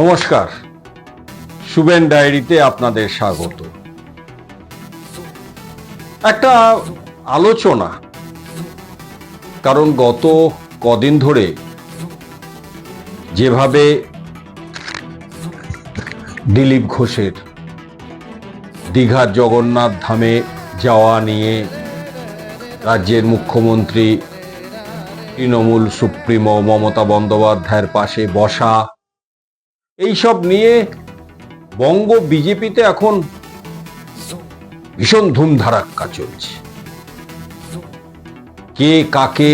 নমস্কার, শুভেন ডায়েরিতে আপনাদের স্বাগত। একটা আলোচনা, কারণ গত কদিন ধরে যেভাবে দিলীপ ঘোষের দীঘার জগন্নাথ ধামে যাওয়া নিয়ে রাজ্যের মুখ্যমন্ত্রী তৃণমূল সুপ্রিমো মমতা বন্দ্যোপাধ্যায়ের পাশে বসা, এইসব নিয়ে বঙ্গ বিজেপিতে এখন ভীষণ ধুমধারাক্কা চলছে। কে কাকে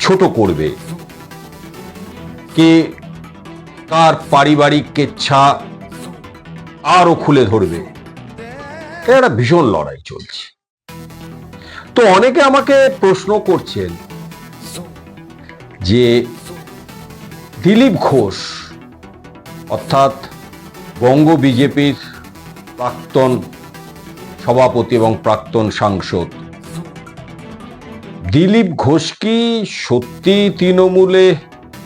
ছোট করবে, কে কার পারিবারিক কেচ্ছা আরো খুলে ধরবে, একটা ভীষণ লড়াই চলছে। তো অনেকে আমাকে প্রশ্ন করছেন যে দিলীপ ঘোষ অর্থাৎ বঙ্গ বিজেপির প্রাক্তন সভাপতি এবং প্রাক্তন সাংসদ দিলীপ ঘোষ কি সত্যি তৃণমূলে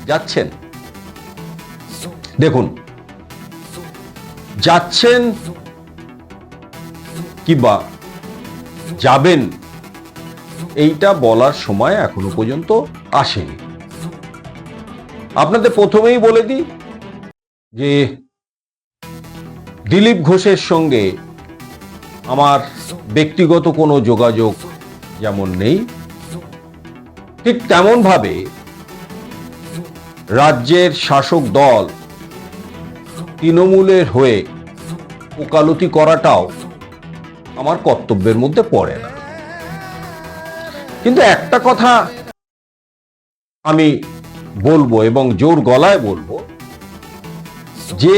যাচ্ছেন? দেখুন, যাচ্ছেন কিংবা যাবেন এইটা বলার সময় এখনো পর্যন্ত আসেনি। আপনাদের প্রথমেই বলে দিই যে দিলীপ ঘোষের সঙ্গে আমার ব্যক্তিগত কোনো যোগাযোগ যেমন নেই, ঠিক তেমন ভাবে রাজ্যের শাসক দল তৃণমূলের হয়ে ওকালতি করাটাও আমার কর্তব্যের মধ্যে পড়ে না। কিন্তু একটা কথা আমি বলবো এবং জোর গলায় বলবো যে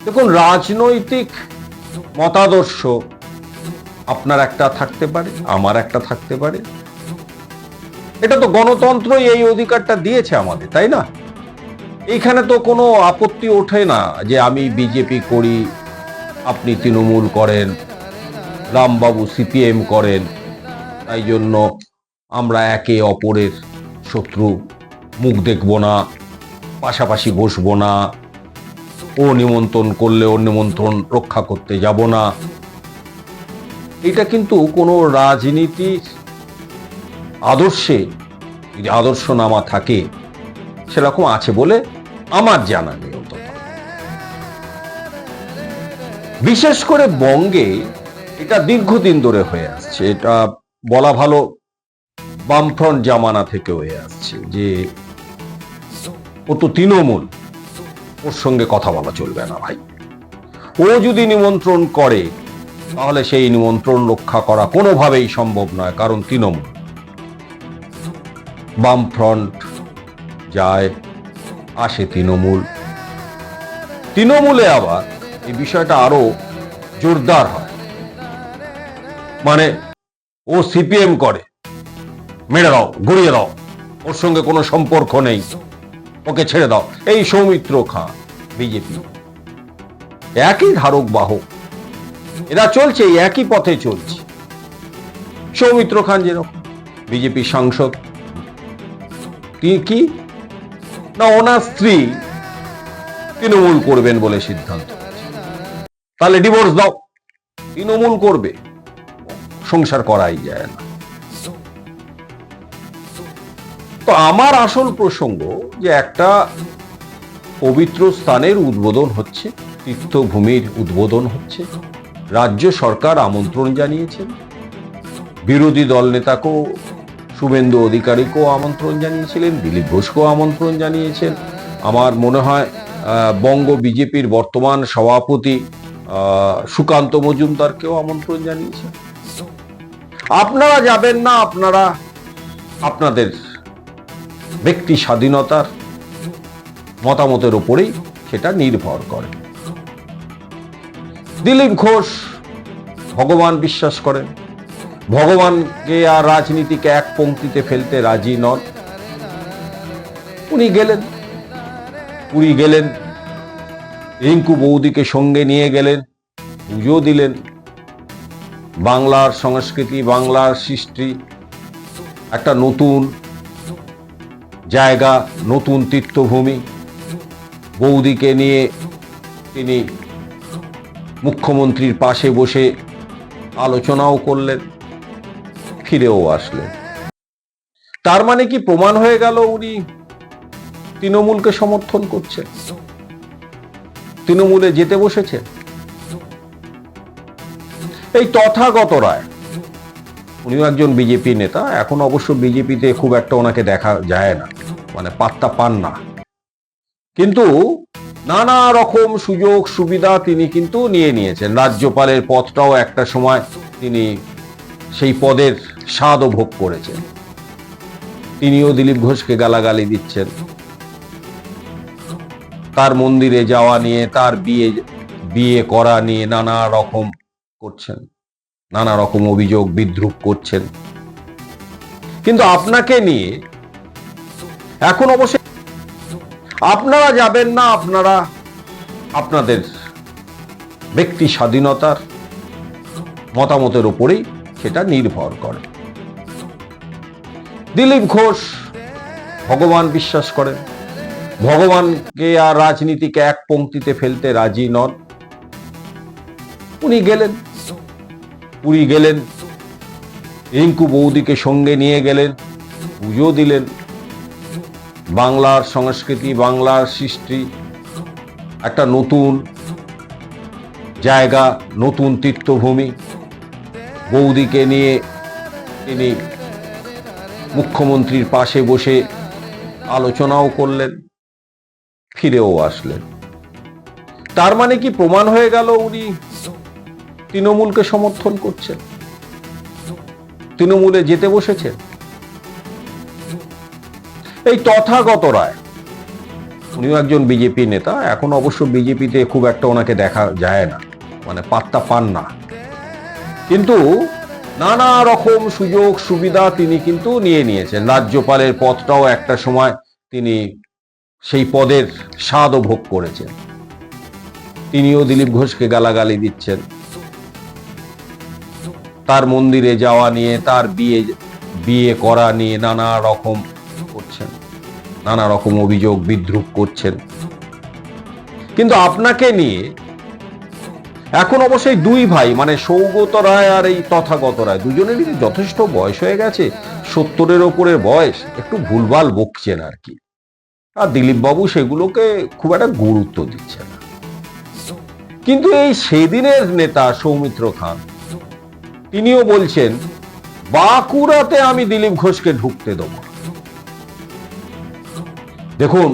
দেখুন, রাজনৈতিক মতাদর্শ আপনার একটা থাকতে পারে, আমার একটা থাকতে পারে। এটা তো গণতন্ত্রই এই অধিকারটা দিয়েছে আমাদের, তাই না? এইখানে তো কোনো আপত্তি ওঠে না যে আমি বিজেপি করি, আপনি তৃণমূল করেন, রামবাবু সিপিএম করেন, তাই জন্য আমরা একে অপরের শত্রু, মুখ দেখব না, পাশাপাশি বসবো না, ও নিমন্ত্রণ করলে ওর নিমন্ত্রণ রক্ষা করতে যাব না। এটা কিন্তু কোনো রাজনীতির আদর্শে, যদি আদর্শনামা থাকে, সেরকম আছে বলে আমার জানা নেই। অন্তত বিশেষ করে বঙ্গে এটা দীর্ঘদিন ধরে হয়ে আসছে। এটা বলা ভালো বামফ্রন্ট জামানা থেকে হয়ে আসছে যে ও তো তৃণমূল, ওর সঙ্গে কথা বলা চলবে না ভাই। ও যদি নিমন্ত্রণ করে তাহলে সেই নিমন্ত্রণ রক্ষা করা কোনোভাবেই সম্ভব নয়, কারণ তৃণমূল। বামফ্রন্ট যায়, আসে তৃণমূল। তৃণমূলে আবার এই বিষয়টা আরো জোরদার হয়, মানে ও সিপিএম করে, মেরে দাও, গুড়িয়ে দাও, ওর সঙ্গে কোনো সম্পর্ক নেই, ওকে ছেড়ে দাও। এই সৌমিত্র খাঁ বিজেপি, একই ধারক বাহক, এরা চলছে, একই পথে চলছে। সৌমিত্র খান যেরকম বিজেপি সাংসদ, তিনি কি না ওনার স্ত্রী তৃণমূল করবেন বলে সিদ্ধান্ত, তাহলে ডিভোর্স দাও, তৃণমূল করবে, সংসার করাই যায় না। তো আমার আসল প্রসঙ্গ যে একটা পবিত্র স্থানের উদ্বোধন হচ্ছে, তীর্থভূমির উদ্বোধন হচ্ছে, রাজ্য সরকার আমন্ত্রণ জানিয়েছেন, বিরোধী দল নেতাকেও, শুভেন্দু অধিকারীকেও আমন্ত্রণ জানিয়েছিলেন, দিলীপ ঘোষকেও আমন্ত্রণ জানিয়েছেন, আমার মনে হয় বঙ্গ বিজেপির বর্তমান সভাপতি সুকান্ত মজুমদারকেও আমন্ত্রণ জানিয়েছেন। আপনারা যাবেন না, আপনারা আপনাদের ব্যক্তি স্বাধীনতার মতামতের উপরেই সেটা নির্ভর করে। দিলীপ ঘোষ ভগবান বিশ্বাস করেন, ভগবানকে আর রাজনীতিকে এক পংক্তিতে ফেলতে রাজি নন। উনি গেলেন, পুরী গেলেন, রিঙ্কু বৌদিকে সঙ্গে নিয়ে গেলেন, পুজো দিলেন। বাংলার সংস্কৃতি, বাংলার সৃষ্টি একটা নতুন জায়গা, নতুন তীর্থভূমি, বৌদিকে নিয়ে তিনি মুখ্যমন্ত্রীর পাশে বসে আলোচনাও করলেন, ফিরেও আসলেন। তার মানে কি প্রমাণ হয়ে গেল উনি তৃণমূলকে সমর্থন করছেন, তৃণমূলে যেতে বসেছেন? এই তথাগত রায়, উনিও একজন বিজেপি নেতা, এখন অবশ্য বিজেপিতে খুব একটা ওনাকে দেখা যায় না, মানে পাত্তা পান না, কিন্তু নানা রকম সুযোগ সুবিধা তিনি কিন্তু নিয়ে নিয়েছেন। রাজ্যপালের পদটাও একটা সময় তিনি সেই পদের স্বাদও ভোগ করেছেন। তিনিও দিলীপ ঘোষকে গালাগালি দিচ্ছেন, তার মন্দিরে যাওয়া নিয়ে, তার বিয়ে করা নিয়ে নানা রকম করছেন, নানা রকম অভিযোগ বিদ্রুপ করছেন। কিন্তু আপনাকে নিয়ে এখন অবশ্যই আপনারা যাবেন না, আপনারা আপনাদের ব্যক্তি স্বাধীনতার মতামতের উপরেই সেটা নির্ভর করে। দিলীপ ঘোষ ভগবান বিশ্বাস করেন, ভগবানকে আর রাজনীতিকে এক পংক্তিতে ফেলতে রাজি নন। উনি গেলেন, পুরী গেলেন, রিঙ্কু বৌদিকে সঙ্গে নিয়ে গেলেন, পুজো দিলেন। বাংলার সংস্কৃতি, বাংলার সৃষ্টি, একটা নতুন জায়গা, নতুন তীর্থভূমি, বৌদিকে নিয়ে তিনি মুখ্যমন্ত্রীর পাশে বসে আলোচনাও করলেন, ফিরেও আসলেন। তার মানে কি প্রমাণ হয়ে গেল উনি তৃণমূলকে সমর্থন করছেন, তৃণমূলে যেতে বসেছেন? এই তথাগত রায়, উনিও একজন বিজেপি নেতা, এখন অবশ্য বিজেপিতে খুব একটা ওনাকে দেখা যায় না, মানে পাত্তা পান না, কিন্তু নানা রকম সুযোগ সুবিধা তিনি কিন্তু নিয়ে নিয়েছেন। রাজ্যপালের পদটাও একটা সময় তিনি সেই পদের স্বাদও ভোগ করেছেন। তিনিও দিলীপ ঘোষকে গালাগালি দিচ্ছেন, তার মন্দিরে যাওয়া নিয়ে, তার বিয়ে করা নিয়ে নানা রকম করছেন, নানা রকম অভিযোগ বিদ্রুপ করছেন। কিন্তু আপনাকে নিয়ে এখন অবশ্যই দুই ভাই, মানে সৌগত রায় আর এই তথাগত রায়, দুজনেরই যথেষ্ট বয়স হয়ে গেছে, 70-এর ওপরের বয়স, একটু ভুলভাল বকছেন আর কি। আর দিলীপ বাবু সেগুলোকে খুব একটা গুরুত্ব দিচ্ছে না। কিন্তু এই সেদিনের নেতা সৌমিত্র খান, তিনিও বলছেন বাঁকুড়াতে আমি দিলীপ ঘোষকে ঢুকতে দেব। দেখুন,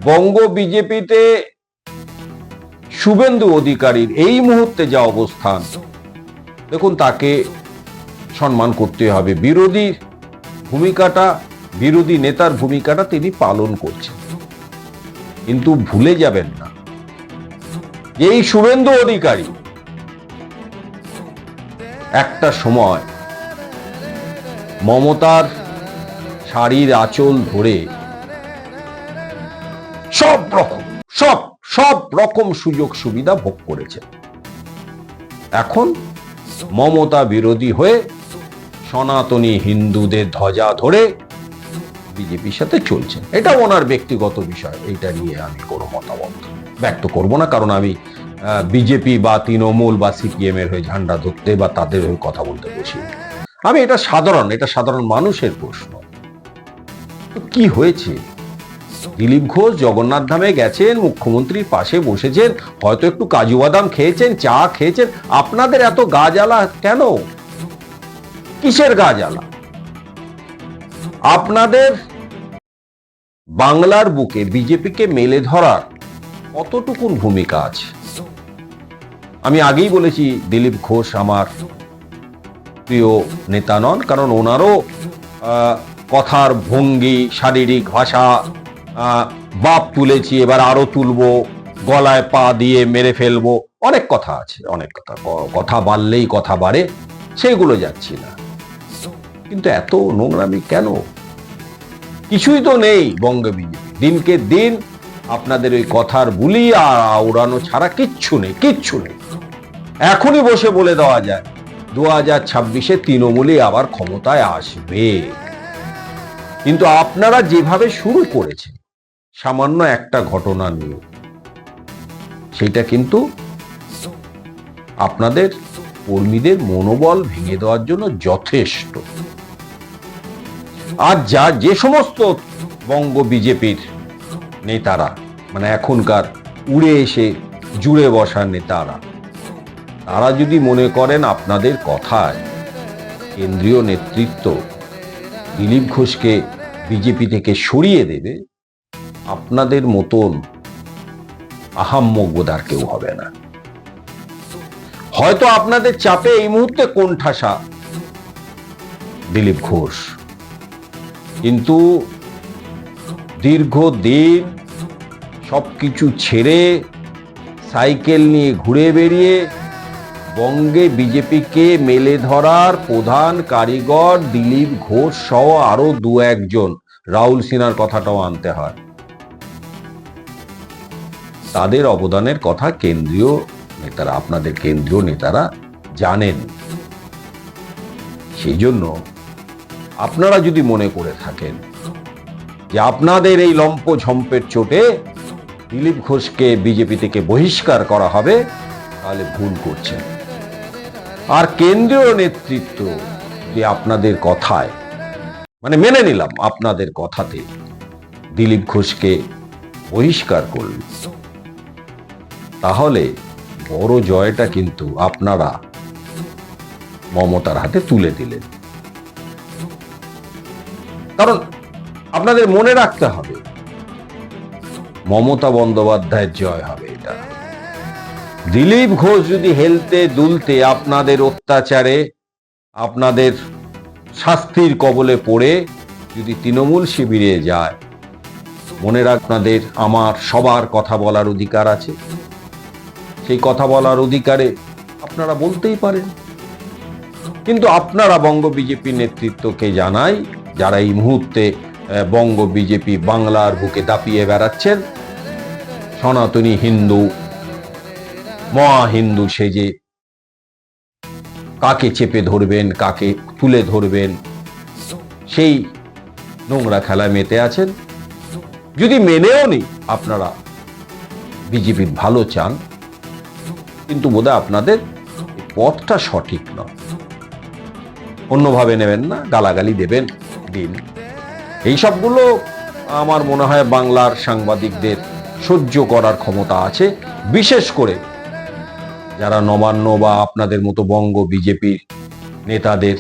বঙ্গ বিজেপিতে শুভেন্দু অধিকারীর এই মুহূর্তে যা অবস্থান, দেখুন তাকে সম্মান করতে হবে। বিরোধী নেতার ভূমিকাটা তিনি পালন করছেন, কিন্তু ভুলে যাবেন না যে এই শুভেন্দু অধিকারী একটা সময় মমতার শাড়ির আঁচল ধরে সব রকম সুযোগ সুবিধা ভোগ করেছে। এখন মমতা বিরোধী হয়ে সনাতনী হিন্দুদের ধ্বজা ধরে বিজেপির সাথে চলছে। এটা ওনার ব্যক্তিগত বিষয়, এটা নিয়ে আমি কোনো মতামত ব্যক্ত করব না, কারণ আমি বিজেপি বা তৃণমূল বা সিপিএম এর হয়ে ঝান্ডা ধরতে বা তাদের হয়ে কথা বলতে বসি। আমি এটা সাধারণ মানুষের প্রশ্ন। কি হয়েছে? দিলীপ ঘোষ জগন্নাথ ধামে গেছেন, মুখ্যমন্ত্রীর পাশে বসেছেন, হয়তো একটু কাজু বাদাম খেয়েছেন, চা খেয়েছেন। আপনাদের এত গা জ্বালা কেন? কিসের গা জ্বালা? আপনাদের বাংলার বুকে বিজেপিকে মেলে ধরার কতটুকুন ভূমিকা আছে? আমি আগেই বলেছি, দিলীপ ঘোষ আমার প্রিয় নেতা নন, কারণ ওনারও কথার ভঙ্গি, শারীরিক ভাষা, বাপ তুলেছি এবার আরো তুলবো, গলায় পা দিয়ে মেরে ফেলবো, অনেক কথা আছে, অনেক কথা বাড়লেই কথা বাড়ে, সেগুলো যাচ্ছি না। কিন্তু এত নোংরামি কেন? কিছুই তো নেই বঙ্গ বিজেপি। দিনকে দিন আপনাদের ওই কথার বুলি আর আওড়ানো ছাড়া কিচ্ছু নেই। এখনই বসে বলে দেওয়া যায় 2026-এ তৃণমূলই আবার ক্ষমতায় আসবে। কিন্তু আপনারা যেভাবে শুরু করেছেন সামান্য একটা ঘটনা নিয়ে, সেটা কিন্তু আপনাদের কর্মীদের মনোবল ভেঙে দেওয়ার জন্য যথেষ্ট। আর যে সমস্ত বঙ্গ বিজেপির নেতারা, মানে এখনকার উড়ে এসে জুড়ে বসা নেতারা, তারা যদি মনে করেন আপনাদের কথায় কেন্দ্রীয় নেতৃত্ব দিলীপ ঘোষকে বিজেপি থেকে সরিয়ে দেবে, আপনাদের মতন আহাম্মক বোধ কেউ হবে না। হয়তো আপনাদের চাপে এই মুহূর্তে কোণঠাসা দিলীপ ঘোষ, কিন্তু দীর্ঘদিন সবকিছু ছেড়ে সাইকেল নিয়ে ঘুরে বেরিয়ে বঙ্গে বিজেপিকে মেলে ধরার প্রধান কারিগর দিলীপ ঘোষ সহ আরো দু একজন, রাহুল সিনহার কথাটাও আনতে হয়, তাদের অবদানের কথা কেন্দ্রীয় নেতারা, আপনাদের কেন্দ্রীয় নেতারা জানেন। সেই জন্য আপনারা যদি মনে করে থাকেন যে আপনাদের এই লম্প ঝম্পের চোটে দিলীপ ঘোষকে বিজেপি থেকে বহিষ্কার করা হবে, তাহলে ভুল করছেন। আর কেন্দ্রীয় নেতৃত্ব যে আপনাদের কথায়, মানে মেনে নিলাম আপনাদের কথাতে দিলীপ ঘোষকে বহিষ্কার করল, তাহলে বড় জয়টা কিন্তু আপনারা মমতার হাতে তুলে দিলেন। কারণ আপনাদের মনে রাখতে হবে, মমতা বন্দ্যোপাধ্যায়ের জয় হবে এটা। দিলীপ ঘোষ যদি হেলতে দুলতে আপনাদের অত্যাচারে, আপনাদের শাস্তির কবলে পড়ে যদি তৃণমূল শিবিরে যায়, মনে আপনাদের আমার সবার কথা বলার অধিকার আছে। সেই কথা বলার অধিকারে আপনারা বলতেই পারেন, কিন্তু আপনারা বঙ্গ বিজেপি নেতৃত্বকে জানাই, যারা এই মুহূর্তে বঙ্গ বিজেপি বাংলার বুকে দাপিয়ে বেড়াচ্ছেন, সনাতনী হিন্দু, মহা হিন্দু সেজে কাকে চেপে ধরবেন, কাকে তুলে ধরবেন, সেই নোংরা খেলায় মেতে আছেন। যদি মেনেও নি আপনারা বিজেপির ভালো চান, কিন্তু বোধহয় আপনাদের পথটা সঠিক নয়। অন্যভাবে নেবেন না, গালাগালি দেবেন দিন। এই সবগুলো আমার মনে হয় বাংলার সাংবাদিকদের সহ্য করার ক্ষমতা আছে, বিশেষ করে যারা নবান্ন বা আপনাদের মতো বঙ্গ বিজেপির নেতাদের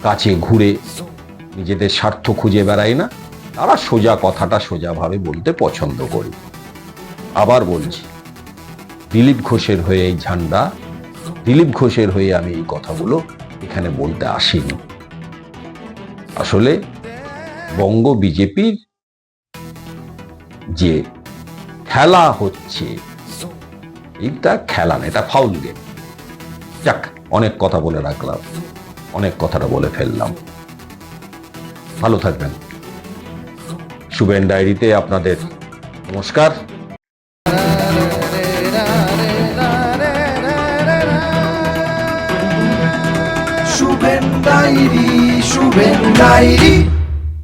কাছে ঘুরে নিজেদের স্বার্থ খুঁজে বেড়ায় না, তারা সোজা কথাটা সোজাভাবে বলতে পছন্দ করে। আবার বলছি, দিলীপ ঘোষের হয়ে এই ঝান্ডা, দিলীপ ঘোষের হয়ে আমি এই কথাগুলো এখানে বলতে আসিনি। আসলে বঙ্গ বিজেপির যে খেলা হচ্ছে, এটা খেলা না, এটা ফাউল গেম। যাক, অনেক কথা বলে রাখলাম, অনেক কথাটা বলে ফেললাম। ভালো থাকবেন। শুভেন ডায়েরিতে আপনাদের নমস্কার। Shuven Diary, Shuven diary.